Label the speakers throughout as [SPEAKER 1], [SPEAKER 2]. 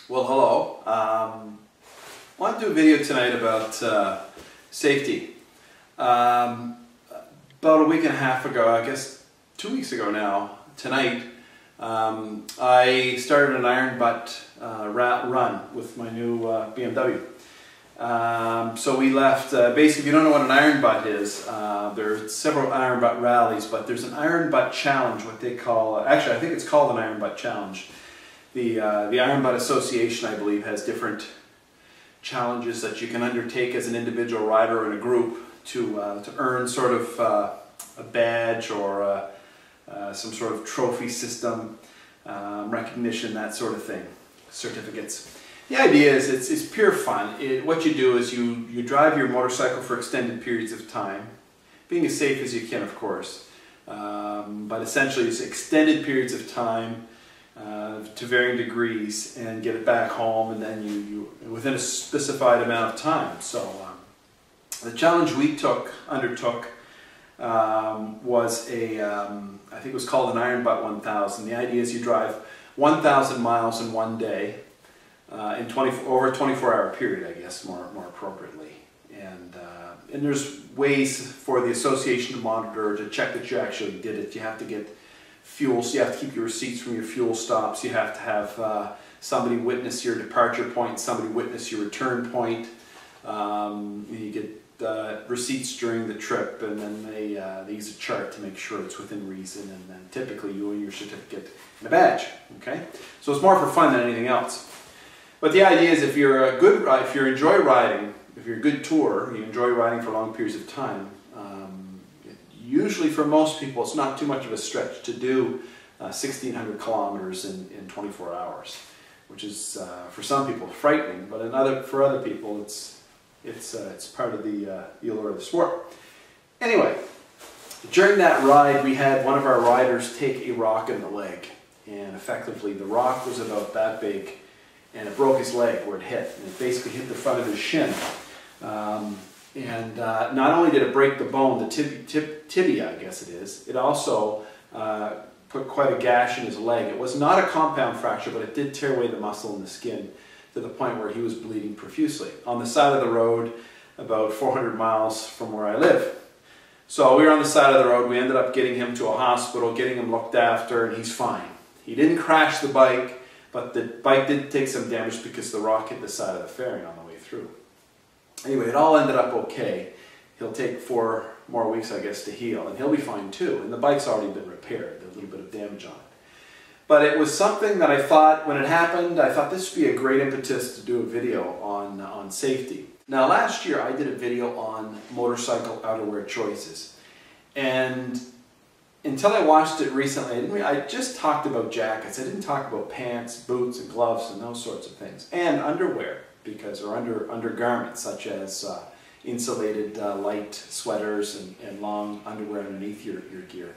[SPEAKER 1] Well, hello. I want to do a video tonight about safety. About a week and a half ago, I guess 2 weeks ago now, tonight, I started an iron butt run with my new BMW. So we left, basically, if you don't know what an iron butt is, there are several iron butt rallies, but there's an iron butt challenge, what they call, actually I think it's called an iron butt challenge. The Iron Butt Association, I believe, has different challenges that you can undertake as an individual rider or in a group to earn sort of a badge or some sort of trophy system, recognition, that sort of thing, certificates. The idea is it's pure fun. What you do is you drive your motorcycle for extended periods of time, being as safe as you can, of course, but essentially it's extended periods of time to varying degrees, and get it back home, and then you within a specified amount of time. So the challenge we undertook was I think it was called an Iron Butt 1000. The idea is you drive 1,000 miles in one day, over a 24-hour period, I guess, more appropriately. And there's ways for the association to monitor, to check that you actually did it. You have to get fuel, so you have to keep your receipts from your fuel stops. You have to have somebody witness your departure point, somebody witness your return point. You get receipts during the trip, and then they use a chart to make sure it's within reason, and then typically you and your certificate and a badge. Okay, so it's more for fun than anything else. But the idea is if you're if you enjoy riding, if you're a good tourer, you enjoy riding for long periods of time. Usually for most people it's not too much of a stretch to do 1,600 kilometers in 24 hours, which is for some people frightening, but for other people it's part of the allure of the sport. Anyway, during that ride we had one of our riders take a rock in the leg, and effectively the rock was about that big, and it broke his leg where it hit, and it basically hit the front of his shin. Not only did it break the bone, the tibia, I guess it is, it also put quite a gash in his leg. It was not a compound fracture, but it did tear away the muscle in the skin to the point where he was bleeding profusely on the side of the road about 400 miles from where I live. So we were on the side of the road. We ended up getting him to a hospital, getting him looked after, and he's fine. He didn't crash the bike, but the bike did take some damage because the rock hit the side of the fairing on the way through. Anyway, it all ended up okay. He'll take 4 more weeks, I guess, to heal, and he'll be fine too. And the bike's already been repaired. There's a little bit of damage on it. But it was something that I thought, when it happened, I thought this would be a great impetus to do a video on safety. Now, last year I did a video on motorcycle outerwear choices. And until I watched it recently, I just talked about jackets. I didn't talk about pants, boots, and gloves, and those sorts of things. And underwear. Or undergarments such as insulated light sweaters and long underwear underneath your gear.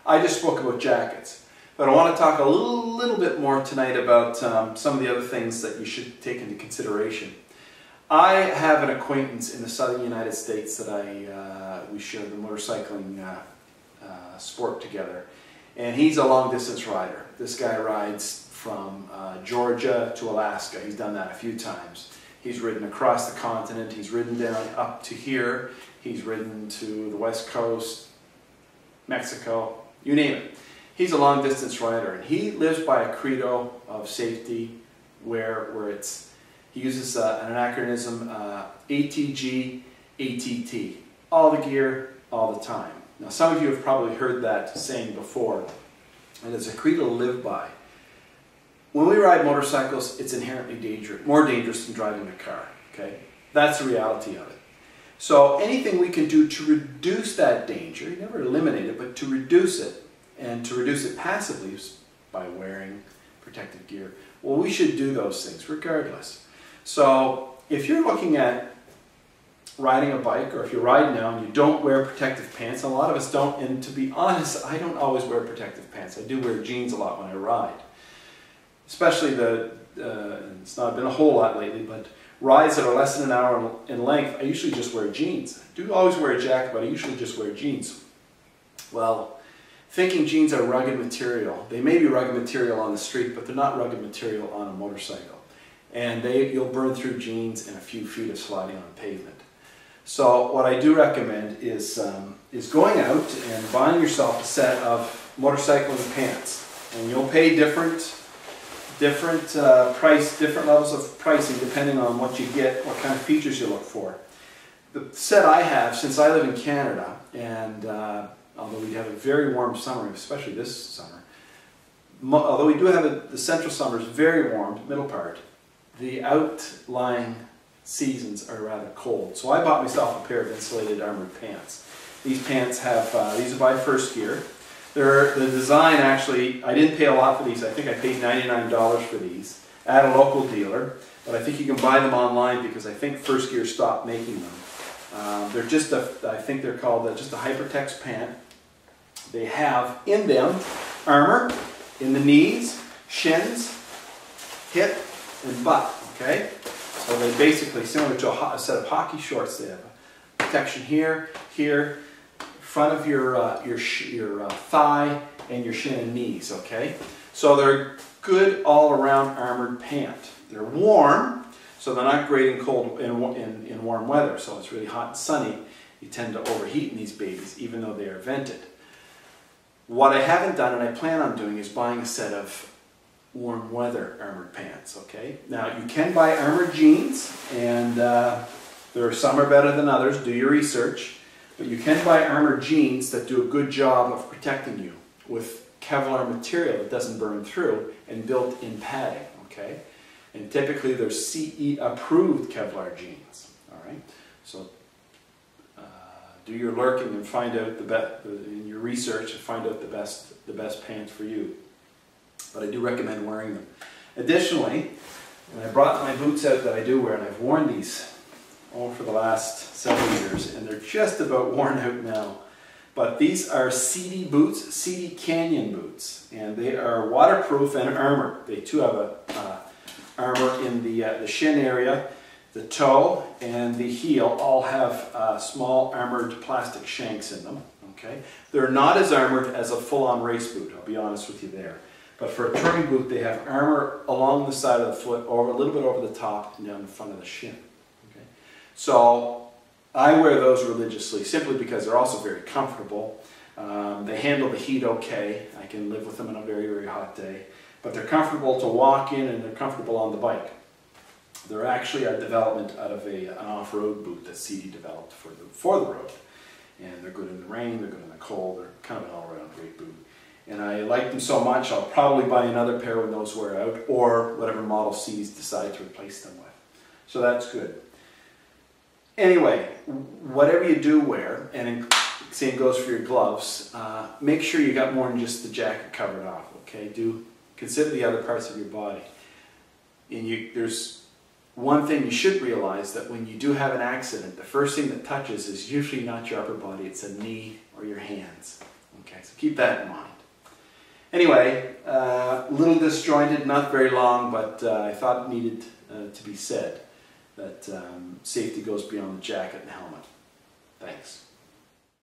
[SPEAKER 1] I just spoke about jackets, but I want to talk a little bit more tonight about some of the other things that you should take into consideration. I have an acquaintance in the southern United States that we share the motorcycling sport together, and he's a long distance rider. This guy rides from Georgia to Alaska. He's done that a few times. He's ridden across the continent. He's ridden down up to here. He's ridden to the West Coast, Mexico, you name it. He's a long distance rider, and he lives by a credo of safety where he uses an acronym, ATG, ATT, all the gear, all the time. Now some of you have probably heard that saying before, and it's a credo to live by. When we ride motorcycles, it's inherently more dangerous than driving a car, okay? That's the reality of it. So anything we can do to reduce that danger, you never eliminate it, but to reduce it, and to reduce it passively by wearing protective gear, well, we should do those things regardless. So if you're looking at riding a bike, or if you ride now and you don't wear protective pants, a lot of us don't, and to be honest, I don't always wear protective pants. I do wear jeans a lot when I ride. Especially it's not been a whole lot lately, but rides that are less than an hour in length, I usually just wear jeans. I do always wear a jacket, but I usually just wear jeans. Well, thinking jeans are rugged material. They may be rugged material on the street, but they're not rugged material on a motorcycle. and you'll burn through jeans and a few feet of sliding on pavement. So what I do recommend is going out and buying yourself a set of motorcycling pants, and you'll pay different levels of pricing depending on what you get, what kind of features you look for. The set I have, since I live in Canada, and although we have a very warm summer, especially this summer, although we do have the central summer is very warm, middle part, the outlying seasons are rather cold. So I bought myself a pair of insulated armored pants. These pants have, these are by First Gear. The design actually, I didn't pay a lot for these. I think I paid $99 for these at a local dealer, but I think you can buy them online because I think First Gear stopped making them. They're just I think they're called just a Hypertex pant. They have in them armor in the knees, shins, hip, and butt, okay? So they basically, similar to a set of hockey shorts, they have protection here, here, front of your thigh, and your shin and knees, okay? So they're good all-around armored pant. They're warm, so they're not great in cold in warm weather. So it's really hot and sunny. You tend to overheat in these babies, even though they are vented. What I haven't done, and I plan on doing, is buying a set of warm weather armored pants, okay? Now, you can buy armored jeans, and some are better than others. Do your research. But you can buy armored jeans that do a good job of protecting you with Kevlar material that doesn't burn through and built-in padding, okay? And typically they're CE approved Kevlar jeans, all right? So do your lurking and find out in your research and find out the best pants for you. But I do recommend wearing them. Additionally, and I brought my boots out that I do wear, and I've worn these for the last several years, and they're just about worn out now. But these are CD boots, CD Canyon boots, and they are waterproof and armor. They too have armor in the shin area, the toe, and the heel all have small armored plastic shanks in them. Okay, they're not as armored as a full-on race boot. I'll be honest with you there. But for a touring boot, they have armor along the side of the foot, or a little bit over the top and down the front of the shin. Okay, so I wear those religiously simply because they're also very comfortable. They handle the heat okay. I can live with them on a very, very hot day. But they're comfortable to walk in, and they're comfortable on the bike. They're actually a development out of an off-road boot that CD developed for the road. And they're good in the rain, they're good in the cold, they're kind of an all-around great boot. And I like them so much, I'll probably buy another pair when those wear out, or whatever model CDs decide to replace them with. So that's good. Anyway, whatever you do wear, and same goes for your gloves, make sure you got more than just the jacket covered off, okay? Do consider the other parts of your body. And there's one thing you should realize, that when you do have an accident, the first thing that touches is usually not your upper body, it's a knee or your hands. Okay, so keep that in mind. Anyway, a little disjointed, not very long, but I thought it needed to be said that safety goes beyond the jacket and helmet. Thanks.